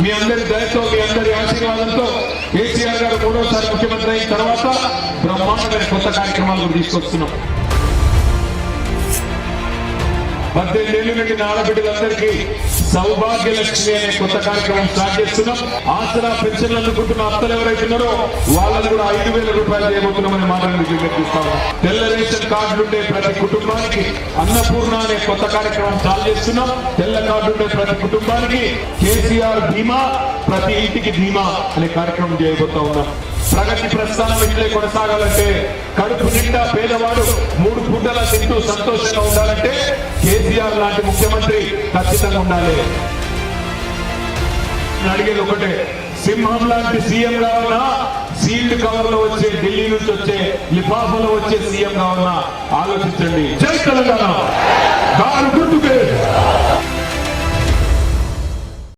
మీ అందరి దయతో మీ అందరి ఆశీర్వాదంతో కేసీఆర్ గారు మూడోసారి ముఖ్యమంత్రి అయిన తర్వాత బ్రహ్మాండమైన కొత్త కార్యక్రమాలు తీసుకొస్తున్నాం. 18 ఏళ్ల నుండి ఆడబిడ్డలందరికీ సౌభాగ్య లక్ష్మి అనే కొత్త కార్యక్రమం స్టార్ట్ చేస్తున్నాం. ఆసరా పెన్షన్లు అందుకుంటున్న అత్తలు ఎవరైతున్నారో వాళ్ళని కూడా 5,000 రూపాయలు చేయబోతున్నామని మాటలను విజ్ఞప్తిస్తాము. తెల్ల రేషన్ కార్డులుండే ప్రతి కుటుంబానికి అన్నపూర్ణ అనే కొత్త కార్యక్రమం స్టార్ట్ చేస్తున్నాం. తెల్ల కార్డుండే ప్రతి కుటుంబానికి కేసీఆర్ బీమా, ప్రతి ఇంటికి బీమా అనే కార్యక్రమం చేయబోతా ఉన్నాం. ప్రగతి ప్రస్థానం ఇట్లే కొనసాగాలంటే, కడుపు నిండా పేదవాడు 3 పూటలా తింటూ సంతోషంగా ఉండాలంటే కేసీఆర్ లాంటి ముఖ్యమంత్రి ఖచ్చితంగా ఉండాలి. అడిగేది ఒకటే, సింహం లాంటి సీఎం కావాలన్నా, సీల్డ్ కవర్ లో వచ్చే ఢిల్లీ నుంచి వచ్చే లిఫాఫాలో వచ్చే సీఎం కావాలన్నా ఆలోచించండి. జై తెలంగాణ. కారు గుర్తుకే.